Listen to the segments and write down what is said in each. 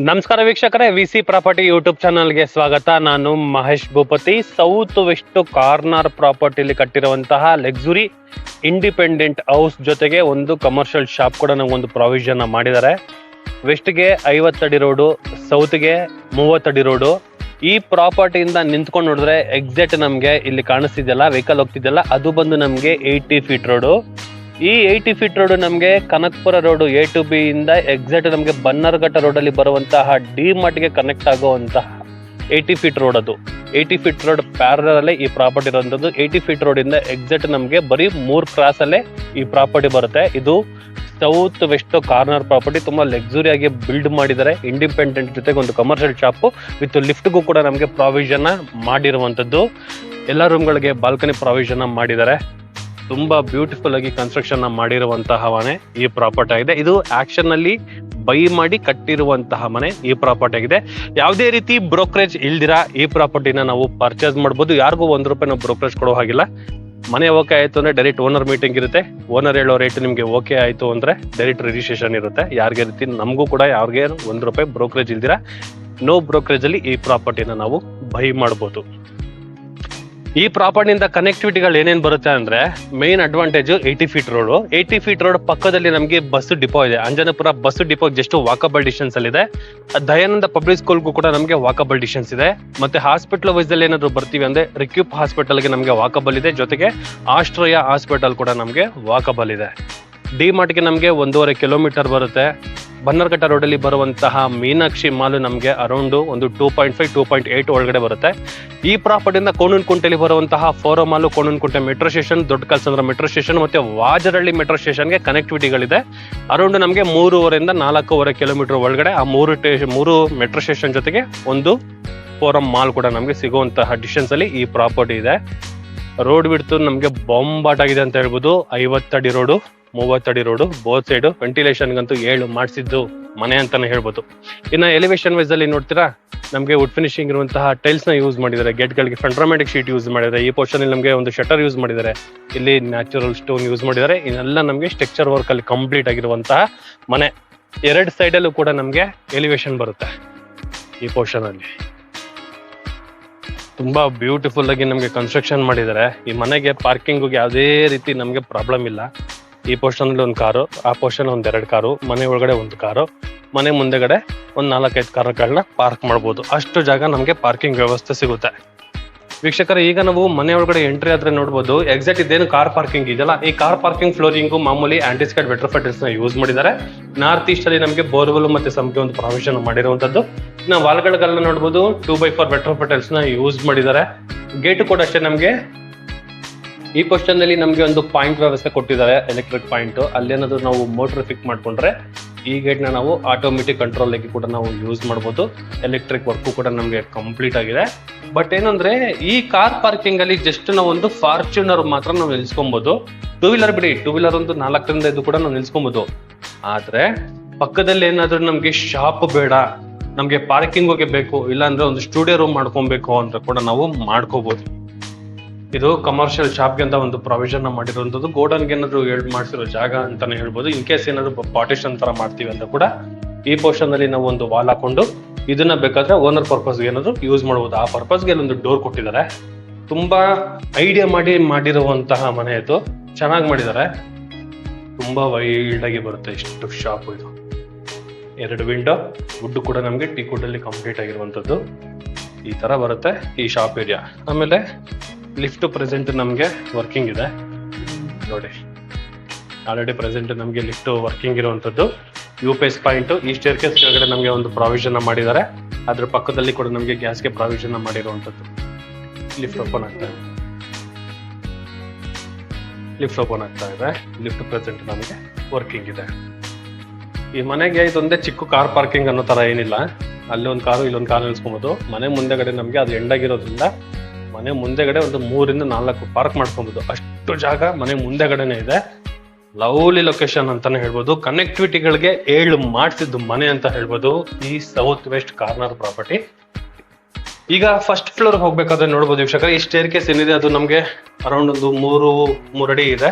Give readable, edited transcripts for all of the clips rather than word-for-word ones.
ನಮಸ್ಕಾರ ವೀಕ್ಷಕರೇ, VC property YouTube ಚಾನಲ್ಗೆ ಸ್ವಾಗತ. ನಾನು Mahesh Bhupathi. South west corner ಪ್ರಾಪರ್ಟಿಲಿ ಕಟ್ಟಿರುವಂತಹ ಲಕ್ಸುರಿ ಇಂಡಿಪೆಂಡೆಂಟ್ ಹೌಸ್ ಜೊತೆಗೆ ಒಂದು ಕಮರ್ಷಿಯಲ್ ಶಾಪ್ ಕೂಡ ನಮಗೊಂದು ಪ್ರಾವಿಷನ್ ಮಾಡಿದ್ದಾರೆ. ವೆಸ್ಟ್ಗೆ 50 ಅಡಿ ರೋಡು, ಸೌತ್ಗೆ 30 ಅಡಿ ರೋಡು. ಈ ಪ್ರಾಪರ್ಟಿಯಿಂದ ನಿಂತ್ಕೊಂಡು ನೋಡಿದ್ರೆ ಎಕ್ಸಾಕ್ಟ್ ನಮಗೆ ಇಲ್ಲಿ ಕಾಣಿಸ್ತಿದೆಯಲ್ಲ, ವೆಹಿಕಲ್ ಹೋಗ್ತಿದೆಯಲ್ಲ, ಅದು ಬಂದು ನಮಗೆ 80 ಫೀಟ್ ರೋಡು. ಈ 80 ಫೀಟ್ ರೋಡ್ ನಮಗೆ Kanakapura road A to B ಇಂದ ಎಕ್ಸಾಕ್ಟ್ ನಮಗೆ ಬನ್ನರ್ಘಟ್ಟ ರೋಡ್ ಅಲ್ಲಿ ಬರುವಂತಹ ಡಿ ಮಾರ್ಟ್ಗೆ ಕನೆಕ್ಟ್ ಆಗುವಂತಹ 80 ಫೀಟ್ ರೋಡ್. ಅದು 80 ಫೀಟ್ ರೋಡ್ ಪ್ಯಾರಲಲ್ ಅಲ್ಲೇ ಈ ಪ್ರಾಪರ್ಟಿ ಇರುವಂತದ್ದು. 80 ಫೀಟ್ ರೋಡ್ ಇಂದ ಎಕ್ಸಾಕ್ಟ್ ನಮಗೆ ಬರೀ 3 ಕ್ರಾಸ್ ಅಲ್ಲೇ ಈ ಪ್ರಾಪರ್ಟಿ ಬರುತ್ತೆ. ಇದು ಸೌತ್ ವೆಸ್ಟ್ ಕಾರ್ನರ್ ಪ್ರಾಪರ್ಟಿ. ತುಂಬಾ ಲಕ್ಸುರಿ ಆಗಿ ಬಿಲ್ಡ್ ಮಾಡಿದ್ದಾರೆ. ಇಂಡಿಪೆಂಡೆಂಟ್ ಜೊತೆಗೆ ಒಂದು ಕಮರ್ಷಿಯಲ್ ಶಾಪ್ ವಿತ್ ಲಿಫ್ಟ್ಗೂ ಕೂಡ ನಮಗೆ ಪ್ರಾವಿಷನ್ ಮಾಡಿರುವಂತದ್ದು. ಎಲ್ಲ ರೂಮ್ಗಳಿಗೆ ಬಾಲ್ಕನಿ ಪ್ರಾವಿಷನ್ ಮಾಡಿದ್ದಾರೆ. ತುಂಬಾ ಬ್ಯೂಟಿಫುಲ್ ಆಗಿ ಕನ್ಸ್ಟ್ರಕ್ಷನ್ ಮಾಡಿರುವಂತಹ ಮನೆ ಈ ಪ್ರಾಪರ್ಟಿ ಆಗಿದೆ. ಇದು ಆಕ್ಷನ್ ನಲ್ಲಿ ಬೈ ಮಾಡಿ ಕಟ್ಟಿರುವಂತಹ ಮನೆ ಈ ಪ್ರಾಪರ್ಟಿ ಆಗಿದೆ. ಯಾವುದೇ ರೀತಿ ಬ್ರೋಕರೇಜ್ ಇಲ್ದಿರಾ ಈ ಪ್ರಾಪರ್ಟಿನ ನಾವು ಪರ್ಚೇಸ್ ಮಾಡಬಹುದು. ಯಾರಿಗೂ ₹1 ನಾವು ಬ್ರೋಕರೇಜ್ ಕೊಡೋ ಹಾಗಿಲ್ಲ. ಮನೆ ಓಕೆ ಆಯ್ತು ಅಂದ್ರೆ ಡೈರೆಕ್ಟ್ ಓನರ್ ಮೀಟಿಂಗ್ ಇರುತ್ತೆ. ಓನರ್ ಹೇಳೋ ರೇಟ್ ನಿಮ್ಗೆ ಓಕೆ ಆಯ್ತು ಅಂದ್ರೆ ಡೈರೆಕ್ಟ್ ರಿಜಿಸ್ಟ್ರೇಷನ್ ಇರುತ್ತೆ. ಯಾರಿಗೆ ರೀತಿ ನಮಗೂ ಕೂಡ ಯಾರಿಗೆ ₹1 ಬ್ರೋಕರೇಜ್ ಇಲ್ದಿರಾ ನೋ ಬ್ರೋಕರೇಜ್ ಅಲ್ಲಿ ಈ ಪ್ರಾಪರ್ಟಿನ ನಾವು ಬೈ ಮಾಡಬಹುದು. ಈ ಪ್ರಾಪರ್ಟಿಯಿಂದ ಕನೆಕ್ಟಿವಿಟಿಗಳು ಏನೇನು ಬರುತ್ತೆ ಅಂದ್ರೆ, main advantage 80 feet road. 80 feet road ಪಕ್ಕದಲ್ಲಿ ನಮಗೆ ಬಸ್ ಡಿಪೋ ಇದೆ. Anjanapura bus depot just walkable distance ಅಲ್ಲಿ ಇದೆ. ದಯಾನಂದ ಪಬ್ಲಿಕ್ ಸ್ಕೂಲ್ಗೂ ಕೂಡ ನಮಗೆ ವಾಕಬಲ್ ಡಿಸ್ಟೆನ್ಸ್ ಇದೆ. ಮತ್ತೆ ಹಾಸ್ಪಿಟಲ್ ವೈಸ್ ಅಲ್ಲಿ ಏನಾದ್ರು ಬರ್ತೀವಿ ಅಂದ್ರೆ ರಿಕ್ಯೂಪ್ ಹಾಸ್ಪಿಟಲ್ಗೆ ನಮಗೆ ವಾಕಬಲ್ ಇದೆ. ಜೊತೆಗೆ ಆಶ್ರಯ ಹಾಸ್ಪಿಟಲ್ ಕೂಡ ನಮಗೆ ವಾಕಬಲ್ ಇದೆ. ಡಿ ಮಾರ್ಟ್ಗೆ ನಮಗೆ 1.5 ಕಿಲೋಮೀಟರ್ ಬರುತ್ತೆ. ಬನ್ನರ್ಘಟ್ಟ ರೋಡಲ್ಲಿ ಬರುವಂತಹ ಮೀನಾಕ್ಷಿ ಮಾಲ್ ನಮಗೆ ಅರೌಂಡ್ ಒಂದು 2.5-2.8 ಒಳಗಡೆ ಬರುತ್ತೆ. ಈ ಪ್ರಾಪರ್ಟಿಯಿಂದ ಕೋಣನಕುಂಟೆಯಲ್ಲಿ ಬರುವಂತಹ ಫೋರೋ ಮಾಲ್, ಕೋಣನಕುಂಟೆ ಮೆಟ್ರೋ ಸ್ಟೇಷನ್, ದೊಡ್ಡ ಕಲ್ಸಂದ್ರ ಮೆಟ್ರೋ ಸ್ಟೇಷನ್ ಮತ್ತೆ ವಾಜರಳ್ಳಿ ಮೆಟ್ರೋ ಸ್ಟೇಷನ್ಗೆ ಕನೆಕ್ಟಿವಿಟಿಗಳಿದೆ. ಅರೌಂಡ್ ನಮಗೆ 3.5-4.5 ಕಿಲೋಮೀಟರ್ ಒಳಗಡೆ ಆ ಮೂರು ಮೆಟ್ರೋ ಸ್ಟೇಷನ್ ಜೊತೆಗೆ ಒಂದು ಫೋರಂ ಮಾಲ್ ಕೂಡ ನಮಗೆ ಸಿಗುವಂತಹ ಡಿಸ್ಟೆನ್ಸ್ ಅಲ್ಲಿ ಈ ಪ್ರಾಪರ್ಟಿ ಇದೆ. ರೋಡ್ ಬಿಡ್ತು ನಮಗೆ ಬಾಂಬಾಟ್ ಆಗಿದೆ ಅಂತ ಹೇಳ್ಬೋದು. 50 ಅಡಿ ರೋಡು, 30 ಅಡಿ ರೋಡು, ಬೋತ್ ಸೈಡ್ ವೆಂಟಿಲೇಷನ್ಗಂತೂ 7 ಮಾಡಿಸಿದ್ದು ಮನೆ ಅಂತಾನೆ ಹೇಳ್ಬೋದು. ಇನ್ನು ಎಲಿವೇಶನ್ ವೈಸ್ ಅಲ್ಲಿ ನೋಡ್ತೀರಾ, ನಮಗೆ ವುಡ್ ಫಿನಿಶಿಂಗ್ ಇರುವಂತಹ ಟೈಲ್ಸ್ ನ ಯೂಸ್ ಮಾಡಿದ್ದಾರೆ. ಗೇಟ್ ಗಳಿಗೆ ಫೆಂಡ್ರಾಮ್ಯಾಟಿಕ್ ಶೀಟ್ ಯೂಸ್ ಮಾಡಿದ್ದಾರೆ. ಈ ಪೋರ್ಷನ್ ಅಲ್ಲಿ ನಮಗೆ ಒಂದು ಶಟರ್ ಯೂಸ್ ಮಾಡಿದ್ದಾರೆ. ಇಲ್ಲಿ ನ್ಯಾಚುರಲ್ ಸ್ಟೋನ್ ಯೂಸ್ ಮಾಡಿದ್ದಾರೆ. ಇದೆಲ್ಲ ನಮಗೆ ಸ್ಟ್ರಕ್ಚರ್ ವರ್ಕ್ ಅಲ್ಲಿ ಕಂಪ್ಲೀಟ್ ಆಗಿರುವಂತಹ ಮನೆ. 2 ಸೈಡ್ ಅಲ್ಲೂ ಕೂಡ ನಮಗೆ ಎಲಿವೇಶನ್ ಬರುತ್ತೆ. ಈ ಪೋರ್ಷನ್ ಅಲ್ಲಿ ತುಂಬಾ ಬ್ಯೂಟಿಫುಲ್ ಆಗಿ ನಮಗೆ ಕನ್ಸ್ಟ್ರಕ್ಷನ್ ಮಾಡಿದ್ದಾರೆ. ಈ ಮನೆಗೆ ಪಾರ್ಕಿಂಗ್ ಯಾವುದೇ ರೀತಿ ನಮಗೆ ಪ್ರಾಬ್ಲಮ್ ಇಲ್ಲ. ಈ ಪೋರ್ಷನ್ ಅಲ್ಲಿ 1 ಕಾರು, ಆ ಪೋರ್ಷನ್ 2 ಕಾರು, ಮನೆ ಒಳಗಡೆ 1 ಕಾರು, ಮನೆ ಮುಂದೆಗಡೆ 4-5 ಕಾರುಗಳನ್ನ ಪಾರ್ಕ್ ಮಾಡಬಹುದು. ಅಷ್ಟು ಜಾಗ ನಮಗೆ ಪಾರ್ಕಿಂಗ್ ವ್ಯವಸ್ಥೆ ಸಿಗುತ್ತೆ. ವೀಕ್ಷಕರ, ಈಗ ನಾವು ಮನೆ ಒಳಗಡೆ ಎಂಟ್ರಿ ಆದ್ರೆ ನೋಡ್ಬೋದು, ಎಕ್ಸಾಕ್ಟ್ ಇದೇನು ಕಾರ್ ಪಾರ್ಕಿಂಗ್ ಇದೆಯಲ್ಲ, ಈ ಕಾರ್ ಪಾರ್ಕಿಂಗ್ ಫ್ಲೋರಿಂಗು ಮಾಮೂಲಿ ಆಂಟಿಸ್ಕೈಡ್ ವೆಟ್ರೋಫೈಟಲ್ಸ್ ನ ಯೂಸ್ ಮಾಡಿದ್ದಾರೆ. ನಾರ್ತ್ ಈಸ್ಟ್ ಅಲ್ಲಿ ನಮಗೆ ಬೋರ್ವೆಲ್ ಮತ್ತೆ ಸಂಖ್ಯೆ ಒಂದು ಪ್ರಾವಿಷನ್ ಮಾಡಿರುವಂತದ್ದು. ನಾವು ವಾಲ್ಗಳಿಗೆಲ್ಲ ನೋಡ್ಬೋದು 2x4 ವೆಟ್ರೋಫೈಟಲ್ಸ್ ನ ಯೂಸ್ ಮಾಡಿದ್ದಾರೆ. ಗೇಟ್ ಕೂಡ ಅಷ್ಟೇ ನಮಗೆ ಈ ಪೋರ್ಷನ್ ಅಲ್ಲಿ ನಮಗೆ ಒಂದು ಪಾಯಿಂಟ್ ವ್ಯವಸ್ಥೆ ಕೊಟ್ಟಿದ್ದಾರೆ, ಎಲೆಕ್ಟ್ರಿಕ್ ಪಾಯಿಂಟ್. ಅಲ್ಲೇನಾದ್ರು ನಾವು ಮೋಟರ್ ಫಿಕ್ ಮಾಡ್ಕೊಂಡ್ರೆ ಈ ಗೇಟ್ ನ ನಾವು ಆಟೋಮೆಟಿಕ್ ಕಂಟ್ರೋಲ್ ಆಗಿ ಕೂಡ ನಾವು ಯೂಸ್ ಮಾಡಬಹುದು. ಎಲೆಕ್ಟ್ರಿಕ್ ವರ್ಕ್ ಕೂಡ ನಮಗೆ ಕಂಪ್ಲೀಟ್ ಆಗಿದೆ. ಬಟ್ ಏನಂದ್ರೆ, ಈ ಕಾರ್ ಪಾರ್ಕಿಂಗ್ ಅಲ್ಲಿ ಜಸ್ಟ್ ನಾವು ಒಂದು ಫಾರ್ಚುನರ್ ಮಾತ್ರ ನಾವು ನಿಲ್ಸ್ಕೊಬಹುದು. 2 ವೀಲರ್ ಬಿಡಿ, 2 ವೀಲರ್ ಒಂದು 4-5 ಕೂಡ ನಾವು ನಿಲ್ಸ್ಕೊಬಹುದು. ಆದ್ರೆ ಪಕ್ಕದಲ್ಲಿ ಏನಾದ್ರು ನಮ್ಗೆ ಶಾಪ್ ಬೇಡ, ನಮ್ಗೆ ಪಾರ್ಕಿಂಗ್ ಹೋಗಿ ಬೇಕು, ಇಲ್ಲಾಂದ್ರೆ ಒಂದು ಸ್ಟುಡಿಯೋ ರೂಮ್ ಮಾಡ್ಕೊಬೇಕು ಅಂತ ಕೂಡ ನಾವು ಮಾಡ್ಕೋಬಹುದು. ಇದು ಕಮರ್ಷಿಯಲ್ ಶಾಪ್ಗೆ ಅಂತ ಒಂದು ಪ್ರಾವಿಷನ್ ಮಾಡಿರುವಂತದ್ದು. ಗೋಡನ್ಗೆ ಏನಾದ್ರು ಮಾಡಿಸಿರೋ ಜಾಗ ಅಂತಾನೆ ಹೇಳ್ಬೋದು. ಇನ್ ಕೇಸ್ ಏನಾದ್ರು ಪಾರ್ಟಿಷನ್ ತರ ಮಾಡ್ತೀವಿ ಅಂತ ಕೂಡ ಈ ಪೋರ್ಷನ್ ಅಲ್ಲಿ ನಾವು ಒಂದು ವಾಲ್ ಹಾಕೊಂಡು ಇದನ್ನ ಬೇಕಾದ್ರೆ ಓನರ್ ಪರ್ಪಸ್ಗೆ ಏನಾದ್ರು ಯೂಸ್ ಮಾಡಬಹುದು. ಆ ಪರ್ಪಸ್ಗೆ ಒಂದು ಡೋರ್ ಕೊಟ್ಟಿದ್ದಾರೆ. ತುಂಬಾ ಐಡಿಯಾ ಮಾಡಿರುವಂತಹ ಮನೆ ಇದು. ಚೆನ್ನಾಗಿ ಮಾಡಿದ್ದಾರೆ. ತುಂಬಾ ವೈಲ್ಡ್ ಆಗಿ ಬರುತ್ತೆ ಇಷ್ಟು ಶಾಪ್. ಇದು 2 ವಿಂಡೋ, ವುಡ್ ಕೂಡ ನಮಗೆ ಟೀ ಕುಡ್ ಅಲ್ಲಿ ಕಂಪ್ಲೀಟ್ ಆಗಿರುವಂತದ್ದು. ಈ ತರ ಬರುತ್ತೆ ಈ ಶಾಪ್ ಏರಿಯಾ. ಆಮೇಲೆ ಲಿಫ್ಟ್ ಪ್ರೆಸೆಂಟ್ ನಮಗೆ ವರ್ಕಿಂಗ್ ಇದೆ ನೋಡಿ. ಆಲ್ರೆಡಿ ಪ್ರೆಸೆಂಟ್ ನಮಗೆ ಲಿಫ್ಟ್ ವರ್ಕಿಂಗ್ ಇರುವಂತದ್ದು. UPS ಪಾಯಿಂಟ್, ಈ ಸ್ಟೇರ್ ಕೇಸ್ ಕೆಳಗಡೆ ನಮಗೆ ಒಂದು ಪ್ರಾವಿಷನ್ ಮಾಡಿದ್ದಾರೆ. ಅದ್ರ ಪಕ್ಕದಲ್ಲಿ ಕೂಡ ನಮಗೆ ಗ್ಯಾಸ್ಗೆ ಪ್ರಾವಿಷನ್ ಮಾಡಿರುವಂತದ್ದು. ಲಿಫ್ಟ್ ಓಪನ್ ಆಗ್ತಾ ಇದೆ. ಲಿಫ್ಟ್ ಪ್ರೆಸೆಂಟ್ ನಮಗೆ ವರ್ಕಿಂಗ್ ಇದೆ. ಈ ಮನೆಗೆ ಇದೊಂದೇ ಚಿಕ್ಕ ಕಾರ್ ಪಾರ್ಕಿಂಗ್ ಅನ್ನೋ ತರ ಏನಿಲ್ಲ. ಅಲ್ಲಿ 1 ಕಾರು, ಇಲ್ಲೊಂದು ಕಾರು ನಿಲ್ಸ್ಕೊಬಹುದು. ಮನೆ ಮುಂದೆಗಡೆ ನಮಗೆ ಅದು ಎಂಡಾಗಿರೋದ್ರಿಂದ ಮನೆ ಮುಂದೆಗಡೆ ಒಂದು 3-4 ಪಾರ್ಕ್ ಮಾಡ್ಕೊಬಹುದು. ಅಷ್ಟು ಜಾಗ ಮನೆ ಮುಂದೆಗಡೆನೆ ಇದೆ. ಲವ್ಲಿ ಲೊಕೇಶನ್ ಅಂತಾನೆ ಹೇಳ್ಬೋದು. ಕನೆಕ್ಟಿವಿಟಿಗಳಿಗೆ 7 ಮಾಡಿಸಿದ್ದು ಮನೆ ಅಂತ ಹೇಳ್ಬೋದು ಈ ಸೌತ್ ವೆಸ್ಟ್ ಕಾರ್ನರ್ ಪ್ರಾಪರ್ಟಿ. ಈಗ ಫಸ್ಟ್ ಫ್ಲೋರ್ ಹೋಗ್ಬೇಕಾದ್ರೆ ನೋಡ್ಬೋದು ವೀಕ್ಷಕರೇ, ಈ ಸ್ಟೇರ್ ಕೇಸ್ ಏನಿದೆ ಅದು ನಮಗೆ ಅರೌಂಡ್ ಒಂದು 3 ಅಡಿ ಇದೆ.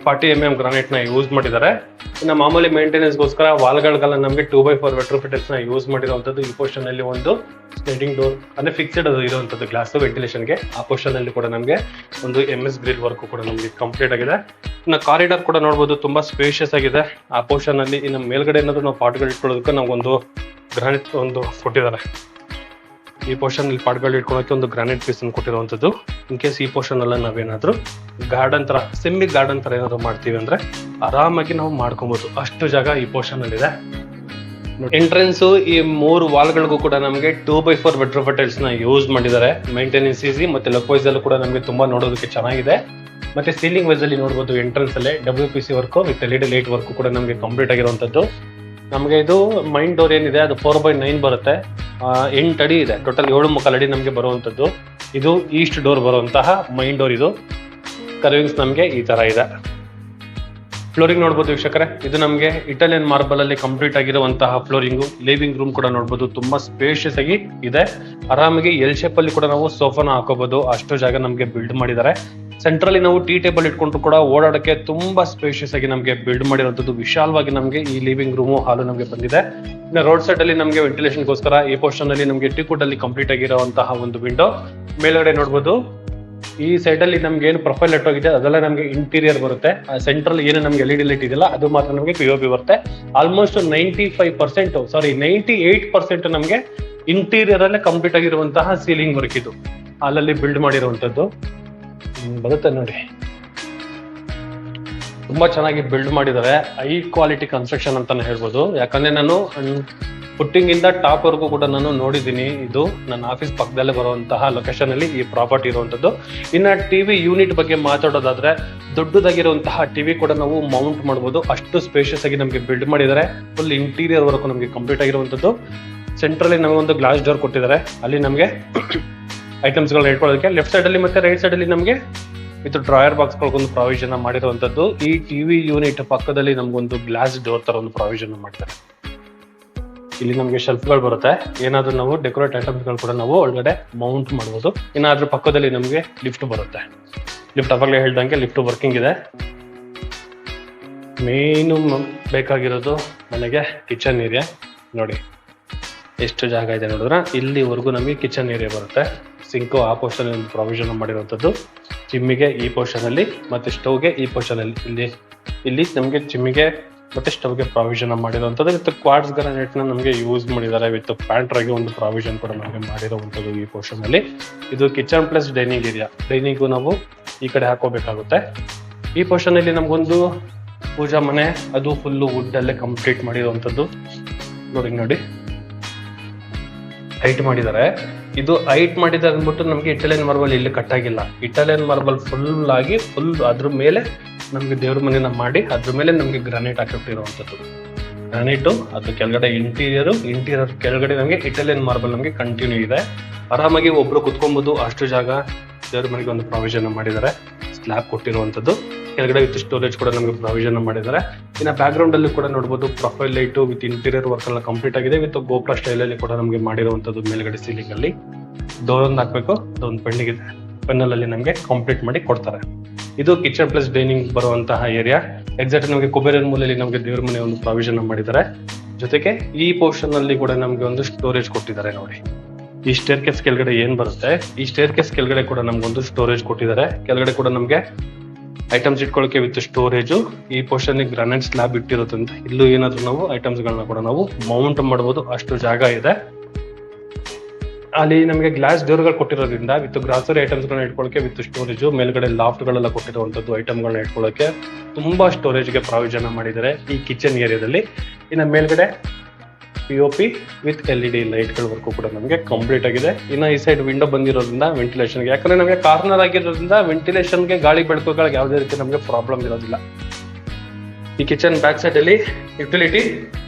40mm ಗ್ರಾನೈಟ್ ನ ಯೂಸ್ ಮಾಡಿದ್ದಾರೆ. ಇನ್ನು ಮಾಮೂಲಿ ಮೇಂಟೆನೆನ್ಸ್ಗೋಸ್ಕರ ವಾಲ್ಗಳಿಗೆಲ್ಲ ನಮಗೆ 2x4 ವೆಟ್ರೋಫಿಟರ್ಸ್ ನ ಯೂಸ್ ಮಾಡಿರುವಂತದ್ದು. ಈ ಪೋರ್ಷನ್ ಅಲ್ಲಿ ಒಂದು ಸ್ಲೈಡಿಂಗ್ ಡೋರ್ ಅಂದ್ರೆ ಫಿಕ್ಸ್ಡ್ ಇರುವಂತದ್ದು ಗ್ಲಾಸ್ ವೆಂಟಿಲೇಷನ್ ಗೆ. ಆ ಪೋರ್ಷನ್ ಅಲ್ಲಿ ಕೂಡ ನಮಗೆ ಒಂದು MS ಗ್ರಿಲ್ ವರ್ಕ್ ಕೂಡ ನಮಗೆ ಕಂಪ್ಲೀಟ್ ಆಗಿದೆ. ಇನ್ನು ಕಾರಿಡಾರ್ ಕೂಡ ನೋಡಬಹುದು, ತುಂಬಾ ಸ್ಪೇಷಿಯಸ್ ಆಗಿದೆ. ಆ ಪೋರ್ಷನ್ ಅಲ್ಲಿ ಇನ್ನು ಮೇಲ್ಗಡೆ ಏನಾದ್ರು ನಾವು ಪಾಟ್ಗಳು ಇಟ್ಕೊಳ್ಳೋದಕ್ಕೆ ನಾವು ಒಂದು ಗ್ರಾನೈಟ್ ಒಂದು ಕೊಟ್ಟಿದ್ದಾರೆ. ಈ ಪೋರ್ಷನ್ ಅಲ್ಲಿ ಪಾಟ್ಗಳು ಇಟ್ಕೊಳ್ಳೋಕೆ ಒಂದು ಗ್ರಾನೈಟ್ ಪೀಸ್ ಅನ್ನು ಕೊಟ್ಟಿರುವಂತದ್ದು. ಇನ್ ಕೇಸ್ ಈ ಪೋರ್ಷನ್ ಅಲ್ಲ ನಾವೇನಾದ್ರೂ ಗಾರ್ಡನ್ ತರ ಸೆಮಿ ಗಾರ್ಡನ್ ತರ ಏನಾದ್ರು ಮಾಡ್ತೀವಿ ಅಂದ್ರೆ ಆರಾಮಾಗಿ ನಾವು ಮಾಡ್ಕೊಬಹುದು, ಅಷ್ಟು ಜಾಗ ಈ ಪೋರ್ಷನ್ ಅಲ್ಲಿ ಇದೆ. ಎಂಟ್ರೆನ್ಸ್ ಈ 3 ವಾಲ್ಗಳಿಗೂ ಕೂಡ ನಮಗೆ 2x4 ವೆಟ್ರೋಫಿಟರ್ಸ್ ನ ಯೂಸ್ ಮಾಡಿದ್ದಾರೆ. ಮೇಂಟೆನೆನ್ಸ್ ಈಸಿ ಮತ್ತೆ ಲುಕ್ ವೈಸ್ ಅಲ್ಲೂ ಕೂಡ ನಮಗೆ ತುಂಬಾ ನೋಡೋದಕ್ಕೆ ಚೆನ್ನಾಗಿದೆ. ಮತ್ತೆ ಸೀಲಿಂಗ್ ವೈಸ್ ಅಲ್ಲಿ ನೋಡಬಹುದು, ಎಂಟ್ರೆನ್ಸ್ ಅಲ್ಲೇ WPC work with LED light work ಕೂಡ ನಮಗೆ ಕಂಪ್ಲೀಟ್ ಆಗಿರುವಂತದ್ದು. ನಮಗೆ ಇದು ಮೈನ್ ಡೋರ್ ಏನಿದೆ ಅದು 4x9 ಬರುತ್ತೆ. 8 ಅಡಿ ಇದೆ, ಟೋಟಲ್ 7.25 ಅಡಿ ನಮಗೆ ಬರುವಂತದ್ದು. ಇದು ಈಸ್ಟ್ ಡೋರ್ ಬರುವಂತಹ ಮೈನ್ ಡೋರ್. ಇದು ಕರ್ವಿಂಗ್ಸ್ ನಮಗೆ ಈ ತರ ಇದೆ. ಫ್ಲೋರಿಂಗ್ ನೋಡ್ಬೋದು ವೀಕ್ಷಕರೇ, ಇದು ನಮಗೆ ಇಟಾಲಿಯನ್ ಮಾರ್ಬಲ್ ಅಲ್ಲಿ ಕಂಪ್ಲೀಟ್ ಆಗಿರುವಂತಹ ಫ್ಲೋರಿಂಗು. ಲಿವಿಂಗ್ ರೂಮ್ ಕೂಡ ನೋಡ್ಬೋದು, ತುಂಬಾ ಸ್ಪೇಷಿಯಸ್ ಆಗಿ ಇದೆ. ಆರಾಮಾಗಿ ಎಲ್ ಶೇಪ್ ಅಲ್ಲಿ ಕೂಡ ನಾವು ಸೋಫಾನ ಹಾಕೋಬಹುದು, ಅಷ್ಟು ಜಾಗ ನಮಗೆ ಬಿಲ್ಡ್ ಮಾಡಿದ್ದಾರೆ. ಸೆಂಟ್ರಲ್ಲಿ ನಾವು ಟೀ ಟೇಬಲ್ ಇಟ್ಕೊಂಡ್ರು ಕೂಡ ಓಡಾಡಕ್ಕೆ ತುಂಬಾ ಸ್ಪೇಷಿಯಸ್ ಆಗಿ ನಮಗೆ ಬಿಲ್ಡ್ ಮಾಡಿರುವಂತದ್ದು. ವಿಶಾಲವಾಗಿ ನಮಗೆ ಈ ಲಿವಿಂಗ್ ರೂಮು ಹಾಲು ನಮಗೆ ಬಂದಿದೆ. ಇನ್ನು ರೋಡ್ ಸೈಡ್ ಅಲ್ಲಿ ನಮಗೆ ವೆಂಟಿಲೇಷನ್ಗೋಸ್ಕರ ಈ ಪೋರ್ಷನ್ ಅಲ್ಲಿ ನಮಗೆ ಟೀಕುಡ್ ಅಲ್ಲಿ ಕಂಪ್ಲೀಟ್ ಆಗಿರುವಂತಹ ಒಂದು ವಿಂಡೋ. ಮೇಲ್ಗಡೆ ನೋಡ್ಬೋದು, ಈ ಸೈಡ್ ಅಲ್ಲಿ ನಮ್ಗೆ ಏನು ಪ್ರೊಫೈಲ್ ಲೈಟ್ ಹೋಗಿದೆ ಅದೆಲ್ಲ ನಮಗೆ ಇಂಟೀರಿಯರ್ ಬರುತ್ತೆ. ಸೆಂಟ್ರಲ್ ಏನು ನಮಗೆ LED ಲೈಟ್ ಇದೆಯಲ್ಲ ಅದು ಮಾತ್ರ ನಮಗೆ POP ಬರುತ್ತೆ. ಆಲ್ಮೋಸ್ಟ್ 98% ನಮಗೆ ಇಂಟೀರಿಯರ್ ಅಲ್ಲೇ ಕಂಪ್ಲೀಟ್ ಆಗಿರುವಂತಹ ಸೀಲಿಂಗ್ ವರ್ಕ್ ಇದು ಅಲ್ಲಲ್ಲಿ ಬಿಲ್ಡ್ ಮಾಡಿರುವಂತದ್ದು ಬರುತ್ತೆ ನೋಡಿ. ತುಂಬಾ ಚೆನ್ನಾಗಿ ಬಿಲ್ಡ್ ಮಾಡಿದ್ದಾರೆ, ಹೈ ಕ್ವಾಲಿಟಿ ಕನ್ಸ್ಟ್ರಕ್ಷನ್ ಅಂತಾನೆ ಹೇಳ್ಬೋದು. ಯಾಕಂದ್ರೆ ನಾನು ಪುಟ್ಟಿಂಗ್ ಇಂದ ಟಾಪ್ ವರ್ಗೂ ಕೂಡ ನಾನು ನೋಡಿದ್ದೀನಿ. ಇದು ನನ್ನ ಆಫೀಸ್ ಪಕ್ಕದಲ್ಲೇ ಬರುವಂತಹ ಲೊಕೇಶನ್ ಅಲ್ಲಿ ಈ ಪ್ರಾಪರ್ಟಿ ಇರುವಂತದ್ದು. ಇನ್ನ ಟಿವಿ ಯೂನಿಟ್ ಬಗ್ಗೆ ಮಾತಾಡೋದಾದ್ರೆ ದೊಡ್ಡದಾಗಿರುವಂತಹ ಟಿವಿ ಕೂಡ ನಾವು ಮೌಂಟ್ ಮಾಡಬಹುದು, ಅಷ್ಟು ಸ್ಪೇಷಿಯಸ್ ಆಗಿ ನಮಗೆ ಬಿಲ್ಡ್ ಮಾಡಿದ್ದಾರೆ. ಫುಲ್ ಇಂಟೀರಿಯರ್ ವರ್ಕ್ ನಮಗೆ ಕಂಪ್ಲೀಟ್ ಆಗಿರುವಂತದ್ದು. ಸೆಂಟ್ರಲ್ಲಿ ನಮಗೆ ಒಂದು ಗ್ಲಾಸ್ ಡೋರ್ ಕೊಟ್ಟಿದ್ದಾರೆ, ಅಲ್ಲಿ ನಮಗೆ ಐಟಮ್ಸ್ ಗಳನ್ನ ಇಟ್ಕೊಳ್ಳೋದಕ್ಕೆ. ಲೆಫ್ಟ್ ಸೈಡ್ ಅಲ್ಲಿ ಮತ್ತೆ ರೈಟ್ ಸೈಡ್ ಅಲ್ಲಿ ನಮಗೆ ಇದು ಡ್ರಾಯರ್ ಬಾಕ್ಸ್ ಗಳಿಗೊಂದು ಪ್ರಾವಿಷನ್ ಮಾಡಿರುವಂತದ್ದು. ಈ ಟಿವಿ ಯೂನಿಟ್ ಪಕ್ಕದಲ್ಲಿ ನಮ್ಗೊಂದು ಗ್ಲಾಸ್ ಡೋರ್ ತರ ಒಂದು ಪ್ರಾವಿಷನ್ ಮಾಡಿದ್ದಾರೆ. ಇಲ್ಲಿ ನಮಗೆ ಶೆಲ್ಫ್ ಗಳು ಬರುತ್ತೆ, ಏನಾದ್ರೂ ನಾವು ಡೆಕೋರೇಟ್ ಐಟಮ್ಸ್ ಗಳು ಕೂಡ ನಾವು ಒಳಗಡೆ ಮೌಂಟ್ ಮಾಡಬಹುದು. ಇನ್ನಾದ್ರೂ ಪಕ್ಕದಲ್ಲಿ ನಮಗೆ ಲಿಫ್ಟ್ ಬರುತ್ತೆ. ಲಿಫ್ಟ್ ಅವಾಗಲೇ ಹೇಳ್ದಂಗೆ ಲಿಫ್ಟ್ ವರ್ಕಿಂಗ್ ಇದೆ. ಮೇನು ಬೇಕಾಗಿರೋದು ನನಗೆ ಕಿಚನ್ ಏರಿಯಾ ನೋಡಿ, ಎಷ್ಟು ಜಾಗ ಇದೆ ನೋಡಿದ್ರ. ಇಲ್ಲಿವರೆಗೂ ನಮಗೆ ಕಿಚನ್ ಏರಿಯಾ ಬರುತ್ತೆ. ಸಿಂಕು ಆ ಪೋರ್ಷನ್ ಒಂದು ಪ್ರಾವಿಷನ್ ಮಾಡಿರುವಂತದ್ದು. ಚಿಮ್ಮಿಗೆ ಈ ಪೋರ್ಷನ್ ಅಲ್ಲಿ ಮತ್ತೆ ಸ್ಟವ್ಗೆ ಈ ಪೋರ್ಷನ್ ಅಲ್ಲಿ ಇಲ್ಲಿ ನಮಗೆ ಚಿಮ್ಮಿಗೆ ಮತ್ತೆ ಸ್ಟವ್ಗೆ ಪ್ರಾವಿಷನ್ ಮಾಡಿರುವಂತದ್ದು. ವಿತ್ ಕ್ವಾರ್ಟ್ಸ್ ಗ್ರಾನೈಟ್ ನ ನಮಗೆ ಯೂಸ್ ಮಾಡಿದ್ದಾರೆ. ವಿತ್ ಪ್ಯಾಂಟ್ರ್ ಆಗಿ ಒಂದು ಪ್ರಾವಿಷನ್ ಕೂಡ ನಮಗೆ ಮಾಡಿರುವಂತದ್ದು ಈ ಪೋರ್ಷನ್ ಅಲ್ಲಿ. ಇದು kitchen plus dining area. Dining ನಾವು ಈ ಕಡೆ ಹಾಕೋಬೇಕಾಗುತ್ತೆ. ಈ ಪೋರ್ಷನ್ ಅಲ್ಲಿ ನಮಗೊಂದು ಪೂಜಾ ಮನೆ, ಅದು ಫುಲ್ ವುಡ್ ಅಲ್ಲೇ ಕಂಪ್ಲೀಟ್ ಮಾಡಿರುವಂತದ್ದು. ನೋಡಿ ಹೈಟ್ ಮಾಡಿದ್ದಾರೆ. ಇದು ಹೈಟ್ ಮಾಡಿದ್ದಾರೆ ಅಂದ್ಬಿಟ್ಟು ನಮಗೆ ಇಟಾಲಿಯನ್ ಮಾರ್ಬಲ್ ಇಲ್ಲಿ ಕಟ್ ಆಗಿಲ್ಲ. ಇಟಾಲಿಯನ್ ಮಾರ್ಬಲ್ ಫುಲ್ ಆಗಿ ಅದ್ರ ಮೇಲೆ ನಮ್ಗೆ ದೇವ್ರ ಮನೆನ ಮಾಡಿ ಅದ್ರ ಮೇಲೆ ನಮ್ಗೆ ಗ್ರಾನೈಟ್ ಹಾಕಿಟ್ಟಿರುವಂತದ್ದು. ಗ್ರಾನೈಟು ಅದು ಕೆಳಗಡೆ ಇಂಟೀರಿಯರ್ ಕೆಳಗಡೆ ನಮಗೆ ಇಟಾಲಿಯನ್ ಮಾರ್ಬಲ್ ನಮಗೆ ಕಂಟಿನ್ಯೂ ಇದೆ. ಆರಾಮಾಗಿ ಒಬ್ರು ಕುತ್ಕೊಬಹುದು, ಅಷ್ಟು ಜಾಗ ದೇವ್ರ ಮನೆಗೆ ಒಂದು ಪ್ರಾವಿಷನ್ ಮಾಡಿದ್ದಾರೆ. ಸ್ಲ್ಯಾಬ್ ಕೊಟ್ಟಿರುವಂತದ್ದು. ಕೆಳಗಡೆ ವಿತ್ ಸ್ಟೋರೇಜ್ ಕೂಡ ನಮಗೆ ಪ್ರಾವಿಷನ್ ಮಾಡಿದ್ದಾರೆ. ಇನ್ನು ಬ್ಯಾಕ್ ಗ್ರೌಂಡ್ ಅಲ್ಲಿ ಕೂಡ ನೋಡಬಹುದು, profile light with interior work ಎಲ್ಲ ಕಂಪ್ಲೀಟ್ ಆಗಿದೆ. ವಿತ್ ಗೋಪುರ ಸ್ಟೈಲ್ ಅಲ್ಲಿ ಕೂಡ ನಮಗೆ ಮಾಡಿರುವಂತದ್ದು. ಮೇಲ್ಗಡೆ ಸೀಲಿಂಗ್ ಅಲ್ಲಿ ಡೋರ್ ಒಂದು ಹಾಕ್ಬೇಕು, ಅದೊಂದು ಪೆಂಡಿಂಗ್ ಇದೆ, ಪೆನ್ನಲ್ ಅಲ್ಲಿ ನಮಗೆ ಕಂಪ್ಲೀಟ್ ಮಾಡಿ ಕೊಡ್ತಾರೆ. ಇದು ಕಿಚನ್ ಪ್ಲಸ್ ಡೈನಿಂಗ್ ಬರುವಂತಹ ಏರಿಯಾ. ಎಕ್ಸಾಕ್ಟ್ ನಮಗೆ ಕುಬೇರನ್ ಮೂಲೆಯಲ್ಲಿ ನಮಗೆ ದೇವ್ರ ಮನೆ ಒಂದು ಪ್ರಾವಿಷನ್ ಮಾಡಿದ್ದಾರೆ. ಜೊತೆಗೆ ಈ ಪೋರ್ಷನ್ ಅಲ್ಲಿ ಕೂಡ ನಮಗೆ ಒಂದು ಸ್ಟೋರೇಜ್ ಕೊಟ್ಟಿದ್ದಾರೆ ನೋಡಿ. ಈ ಸ್ಟೇರ್ ಕೇಸ್ ಕೆಳಗಡೆ ಏನ್ ಬರುತ್ತೆ, ಈ ಸ್ಟೇರ್ ಕೇಸ್ ಕೆಳಗಡೆ ಕೂಡ ನಮ್ಗೊಂದು ಸ್ಟೋರೇಜ್ ಕೊಟ್ಟಿದ್ದಾರೆ. ಕೆಳಗಡೆ ಕೂಡ ನಮಗೆ ಐಟಮ್ಸ್ ಇಟ್ಕೊಳ್ಳೋಕೆ ವಿತ್ ಸ್ಟೋರೇಜ್. ಈ ಪೋರ್ಷನ್ ಗ್ರಾನೈಟ್ ಸ್ಲ್ಯಾಬ್ ಇಟ್ಟಿರೋದ್ರಿಂದ ಇಲ್ಲೂ ಏನಾದ್ರು ನಾವು ಐಟಮ್ಸ್ ಗಳನ್ನ ಕೂಡ ನಾವು ಮೌಂಟ್ ಮಾಡಬಹುದು, ಅಷ್ಟು ಜಾಗ ಇದೆ. ಅಲ್ಲಿ ನಮಗೆ ಗ್ಲಾಸ್ ಡೋರ್ಗಳು ಕೊಟ್ಟಿರೋದ್ರಿಂದ ವಿತ್ ಗ್ರಾಸರಿ ಐಟಮ್ಸ್ ಗಳನ್ನ ಇಟ್ಕೊಳ್ಳೋಕೆ ವಿತ್ ಸ್ಟೋರೇಜ್. ಮೇಲ್ಗಡೆ ಲಾಫ್ಟ್ ಗಳೆಲ್ಲ ಕೊಟ್ಟಿರುವಂತದ್ದು ಐಟಮ್ ಗಳನ್ನ ಇಟ್ಕೊಳ್ಳೋಕೆ ತುಂಬಾ ಸ್ಟೋರೇಜ್ ಗೆ ಪ್ರಾವಿಷನ್ ಮಾಡಿದ್ದಾರೆ ಈ ಕಿಚನ್ ಏರಿಯಾದಲ್ಲಿ. ಇನ್ನು ಮೇಲ್ಗಡೆ POP ವಿತ್ LED ಲೈಟ್ ಗಳ ವರ್ಕು ಕೂಡ ನಮಗೆ ಕಂಪ್ಲೀಟ್ ಆಗಿದೆ. ಇನ್ನು ಈ ಸೈಡ್ ವಿಂಡೋ ಬಂದಿರೋದ್ರಿಂದ ವೆಂಟಿಲೇಷನ್ಗೆ, ಯಾಕಂದ್ರೆ ನಮಗೆ ಕಾರ್ನರ್ ಆಗಿರೋದ್ರಿಂದ ವೆಂಟಿಲೇಷನ್ಗೆ ಗಾಳಿ ಬೆಳಕುಗಳಿಗೆ ಯಾವುದೇ ರೀತಿ ನಮಗೆ ಪ್ರಾಬ್ಲಮ್ ಇರೋದಿಲ್ಲ. ಈ ಕಿಚನ್ ಬ್ಯಾಕ್ ಸೈಡ್ ಅಲ್ಲಿ ಯುಟಿಲಿಟಿ